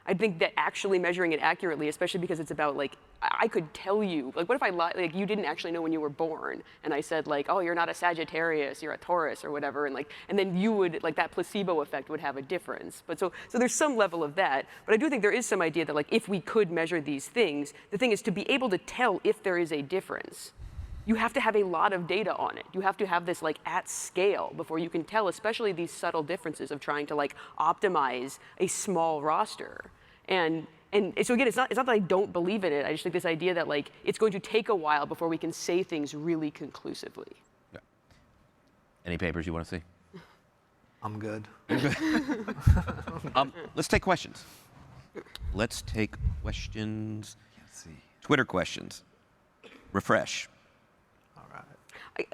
I think that actually measuring it accurately, especially because it's about like I could tell you, like what if I like you didn't actually know when you were born, and I said like, oh, you're not a Sagittarius, you're a Taurus or whatever, and then you would like that placebo effect would have a difference. But so there's some level of that. But I do think there is some idea that like if we could measure these things, the thing is to be able to tell if there is a difference. You have to have a lot of data on it. You have to have this like at scale before you can tell, especially these subtle differences of trying to like optimize a small roster. And so again, it's not that I don't believe in it. I just think this idea that like it's going to take a while before we can say things really conclusively. Yeah. Any papers you want to see? I'm good. Let's take questions. Let's take questions. Can't see. Twitter questions. Refresh. All right.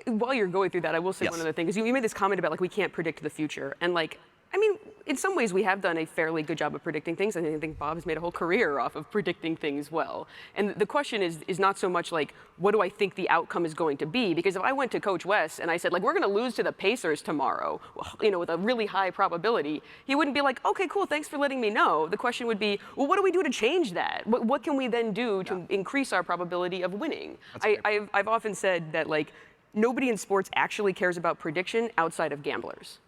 While you're going through that, I will say Yes. one other thing, because you made this comment about like we can't predict the future, and like I mean, in some ways we have done a fairly good job of predicting things. I think Bob has made a whole career off of predicting things well. And the question is not so much like what do I think the outcome is going to be, because if I went to Coach West and I said like we're going to lose to the Pacers tomorrow, you know, with a really high probability, he wouldn't be like, okay, cool, thanks for letting me know. The question would be, well, what do we do to change that? What can we then do to increase our probability of winning? I've often said that like nobody in sports actually cares about prediction outside of gamblers.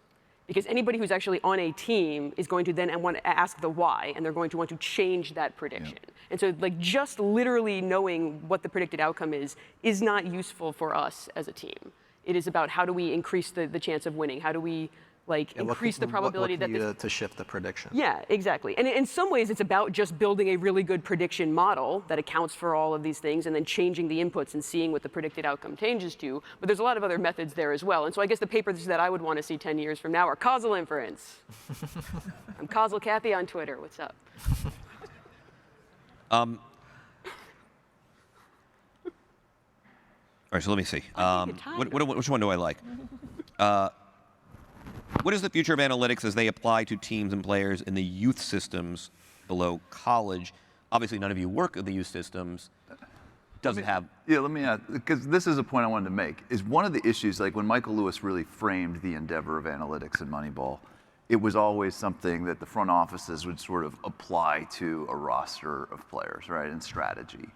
Because anybody who's actually on a team is going to then want to ask the why, and they're going to want to change that prediction. Yeah. And so like just literally knowing what the predicted outcome is not useful for us as a team. It is about how do we increase the chance of winning? How do we like increase the probability what can that you do to shift the prediction? Yeah, exactly. And in some ways, it's about just building a really good prediction model that accounts for all of these things and then changing the inputs and seeing what the predicted outcome changes to. But there's a lot of other methods there as well. And so I guess the papers that I would want to see 10 years from now are causal inference. I'm Causal Kathy on Twitter. What's up? All right, so let me see. Which one do I like? What is the future of analytics as they apply to teams and players in the youth systems below college? Obviously, none of you work at the youth systems. Doesn't have. Yeah, let me add, because this is a point I wanted to make, is one of the issues, like when Michael Lewis really framed the endeavor of analytics in Moneyball, it was always something that the front offices would sort of apply to a roster of players, right, and strategy.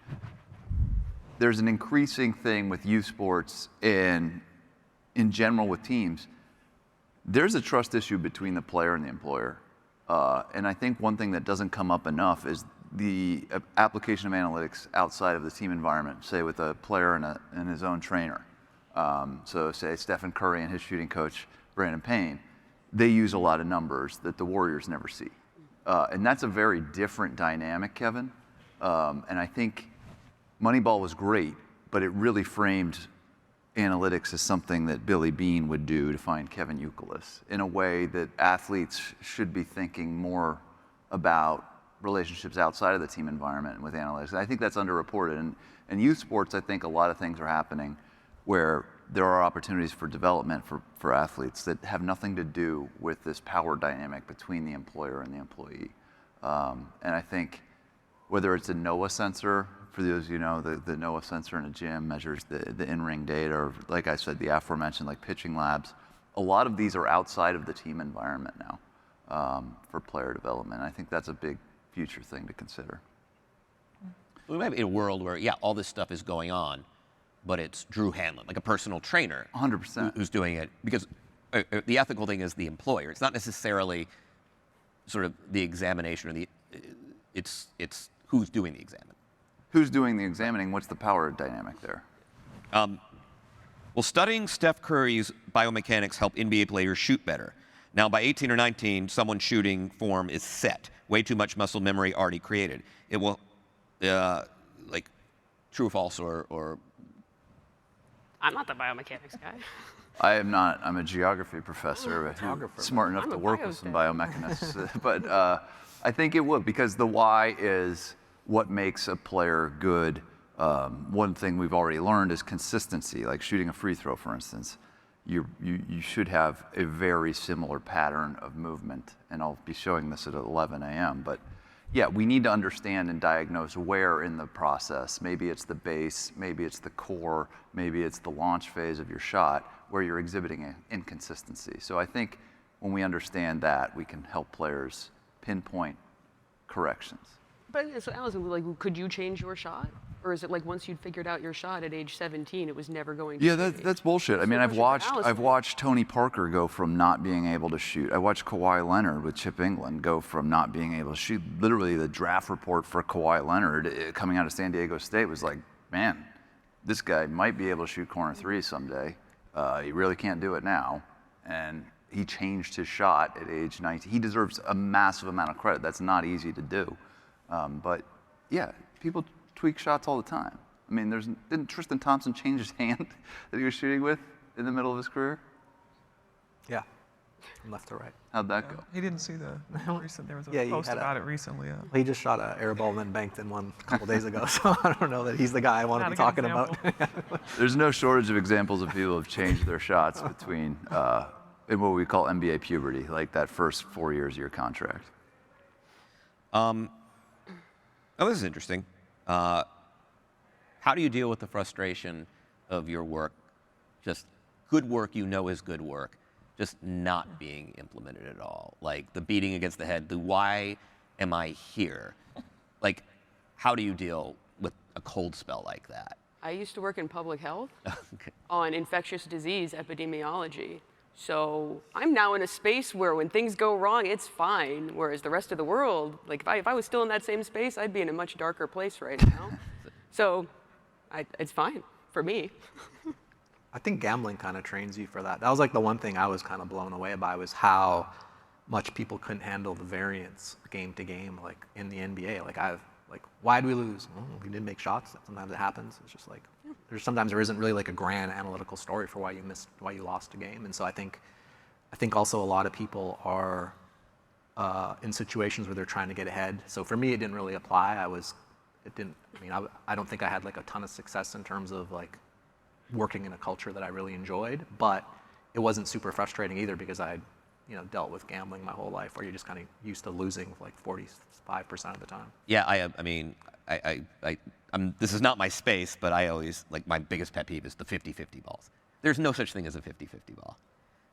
There's an increasing thing with youth sports and in general with teams. There's a trust issue between the player and the employer. And I think one thing that doesn't come up enough is the application of analytics outside of the team environment, say with a player and his own trainer. So say Stephen Curry and his shooting coach, Brandon Payne, they use a lot of numbers that the Warriors never see. And that's a very different dynamic, Kevin. And I think Moneyball was great, but it really framed analytics as something that Billy Beane would do to find Kevin Youkilis in a way that athletes should be thinking more about relationships outside of the team environment with analytics. And I think that's underreported. And in youth sports, I think a lot of things are happening where there are opportunities for development for athletes that have nothing to do with this power dynamic between the employer and the employee. And I think whether it's a NOAA sensor, for those of you know, the NOAA sensor in a gym measures the in-ring data, or like I said, the aforementioned like pitching labs. A lot of these are outside of the team environment now for player development. I think that's a big future thing to consider. We might be in a world where, yeah, all this stuff is going on, but it's Drew Hanlon, like a personal trainer, 100%, who's doing it. Because the ethical thing is the employer. It's not necessarily sort of the examination or it's who's doing the examination. Who's doing the examining? What's the power dynamic there? Well, studying Steph Curry's biomechanics help NBA players shoot better. Now, by 18 or 19, someone's shooting form is set. Way too much muscle memory already created. It will, like, true or false, or... I'm not the biomechanics guy. I am not. I'm a geography professor, smart enough to work with some biomechanists. But I think it would, because the why is what makes a player good. One thing we've already learned is consistency, like shooting a free throw, for instance. You should have a very similar pattern of movement, and I'll be showing this at 11 a.m., but yeah, we need to understand and diagnose where in the process, maybe it's the base, maybe it's the core, maybe it's the launch phase of your shot, where you're exhibiting an inconsistency. So I think when we understand that, we can help players pinpoint corrections. But so Allison, like, could you change your shot? Or is it like once you'd figured out your shot at age 17, it was never going to Yeah, change? that's bullshit. I mean, I've watched Tony Parker go from not being able to shoot. I watched Kawhi Leonard with Chip England go from not being able to shoot. Literally, the draft report for Kawhi Leonard coming out of San Diego State was like, man, this guy might be able to shoot corner threes someday. He really can't do it now. And he changed his shot at age 19. He deserves a massive amount of credit. That's not easy to do. But yeah, people tweak shots all the time. I mean, didn't Tristan Thompson change his hand that he was shooting with in the middle of his career? Yeah, from left to right. How'd that go? He didn't see the recent. There was a Yeah, he post had about it recently. Well, he just shot an air ball and then banked in one a couple days ago, so I don't know that he's the guy I want to Not be a good talking about. There's no shortage of examples of people who have changed their shots between in what we call NBA puberty, like that first 4 years of your contract. Oh, this is interesting. How do you deal with the frustration of your work, just good work you know is good work, just not being implemented at all? Like the beating against the head, the why am I here? Like, how do you deal with a cold spell like that? I used to work in public health Okay. on infectious disease epidemiology. So I'm now in a space where when things go wrong, it's fine. Whereas the rest of the world, like if I was still in that same space, I'd be in a much darker place right now. So it's fine for me. I think gambling kind of trains you for that. That was like the one thing I was kind of blown away by was how much people couldn't handle the variance game to game, like in the NBA. Like why'd we lose? Well, we didn't make shots. Sometimes it happens. It's just like sometimes there isn't really like a grand analytical story for why you lost a game. And so I think also a lot of people are in situations where they're trying to get ahead. So for me, it didn't really apply. I don't think I had like a ton of success in terms of like working in a culture that I really enjoyed, but it wasn't super frustrating either because I dealt with gambling my whole life, where you're just kind of used to losing like 45% of the time. Yeah, this is not my space, but I always, like, my biggest pet peeve is the 50-50 balls. There's no such thing as a 50-50 ball.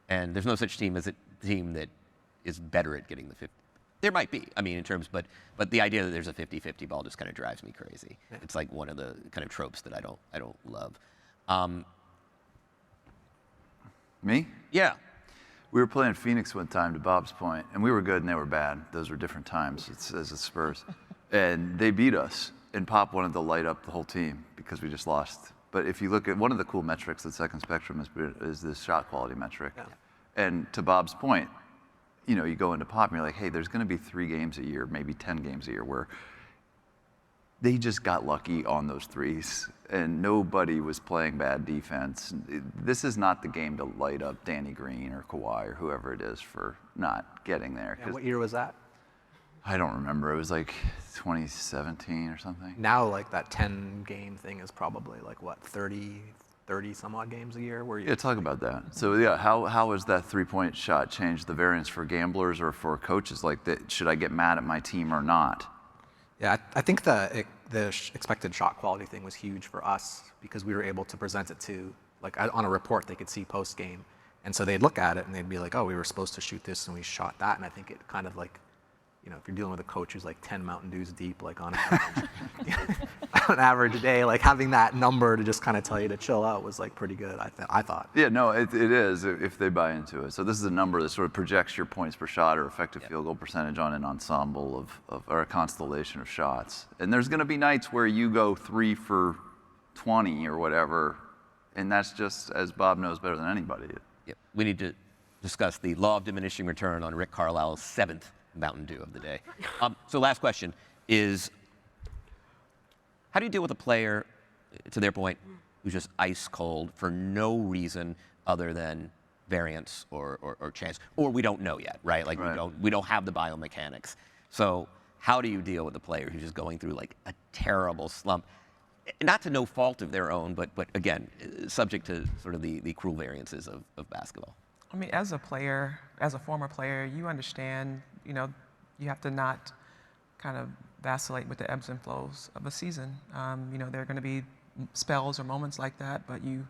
And there's no such team as a team that is better at getting the 50. There might be, in terms, but the idea that there's a 50-50 ball just kind of drives me crazy. Yeah. It's like one of the kind of tropes that I don't love. Me? Yeah. We were playing Phoenix one time, to Bob's point, and we were good and they were bad. Those were different times as the Spurs. And they beat us, and Pop wanted to light up the whole team because we just lost. But if you look at one of the cool metrics that Second Spectrum is this shot quality metric. Yeah. And to Bob's point, you go into Pop and you're like, hey, there's going to be 3 games a year, maybe 10 games a year where they just got lucky on those threes and nobody was playing bad defense. This is not the game to light up Danny Green or Kawhi or whoever it is for not getting there. Yeah, what year was that? I don't remember. It was like 2017 or something. Now, like that 10-game thing is probably like what, 30 some odd games a year? Yeah, talk about that. So yeah, how has that 3-point shot changed the variance for gamblers or for coaches? Like, should I get mad at my team or not? Yeah, I think the expected shot quality thing was huge for us because we were able to present it to, like, on a report they could see post-game. And so they'd look at it and they'd be like, oh, we were supposed to shoot this and we shot that. And I think it kind of like, if you're dealing with a coach who's like 10 Mountain Dews deep, like on average a day, like having that number to just kind of tell you to chill out was like pretty good, I thought. Yeah, no, it is if they buy into it. So this is a number that sort of projects your points per shot or effective field goal percentage on an ensemble or a constellation of shots. And there's going to be nights where you go 3 for 20 or whatever, and that's just, as Bob knows better than anybody. Yep. We need to discuss the law of diminishing return on Rick Carlisle's 7th Mountain Dew of the day. So last question is, how do you deal with a player, to their point, who's just ice cold for no reason other than variance or chance, or we don't know yet, right? Like right. we don't have the biomechanics. So how do you deal with a player who's just going through like a terrible slump? Not to no fault of their own, but again, subject to sort of the cruel variances of basketball. As a player, as a former player, you understand, you have to not kind of vacillate with the ebbs and flows of a season. You know, there are going to be spells or moments like that, but you,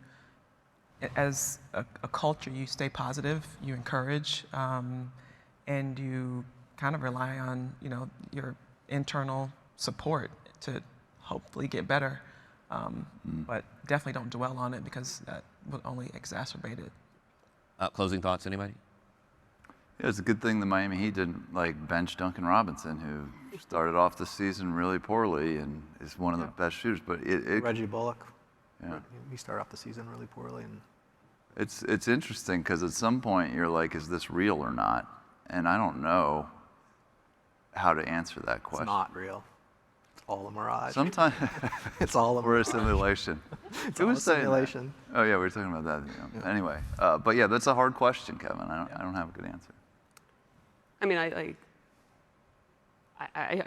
as a culture, you stay positive, you encourage, and you kind of rely on, you know, your internal support to hopefully get better. But definitely don't dwell on it because that will only exacerbate it. Closing thoughts, anybody? Yeah, it's a good thing the Miami Heat didn't like bench Duncan Robinson, who started off the season really poorly and is one of the best shooters. But Reggie Bullock. Yeah. He started off the season really poorly, and It's interesting because at some point you're like, is this real or not? And I don't know how to answer that question. it's not real. It's all a mirage. Sometimes It's all a we're a mirage. simulation. It's Who all was a saying that? simulation. Oh yeah, we were talking about that. Yeah. Anyway, but yeah, that's a hard question, Kevin. I don't have a good answer. I mean, I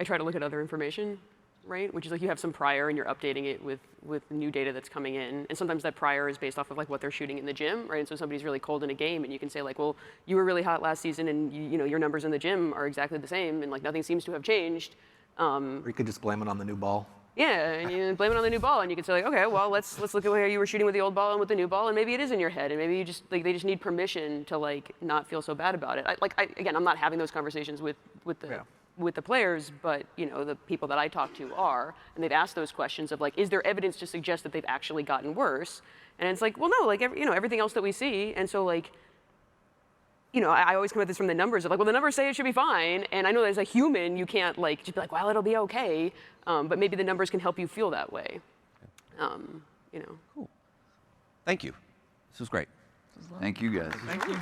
try to look at other information, right? Which is like you have some prior and you're updating it with new data that's coming in. And sometimes that prior is based off of like what they're shooting in the gym, right? And so somebody's really cold in a game and you can say like, well, you were really hot last season and you know, your numbers in the gym are exactly the same and like nothing seems to have changed. Or you could just blame it on the new ball. Yeah, and you blame it on the new ball, and you can say like, okay, well, let's look at how you were shooting with the old ball and with the new ball, and maybe it is in your head, and maybe you just like they just need permission to like not feel so bad about it. Again, I'm not having those conversations with the players, but you know the people that I talk to are, and they've asked those questions of like, is there evidence to suggest that they've actually gotten worse? And it's like, well, no, like everything else that we see, and so like. You know, I always come at this from the numbers of like, well, the numbers say it should be fine, and I know as a human you can't like just be like, well, it'll be okay, but maybe the numbers can help you feel that way. You know. Cool. Thank you. This was great. Thank you guys. Thank you.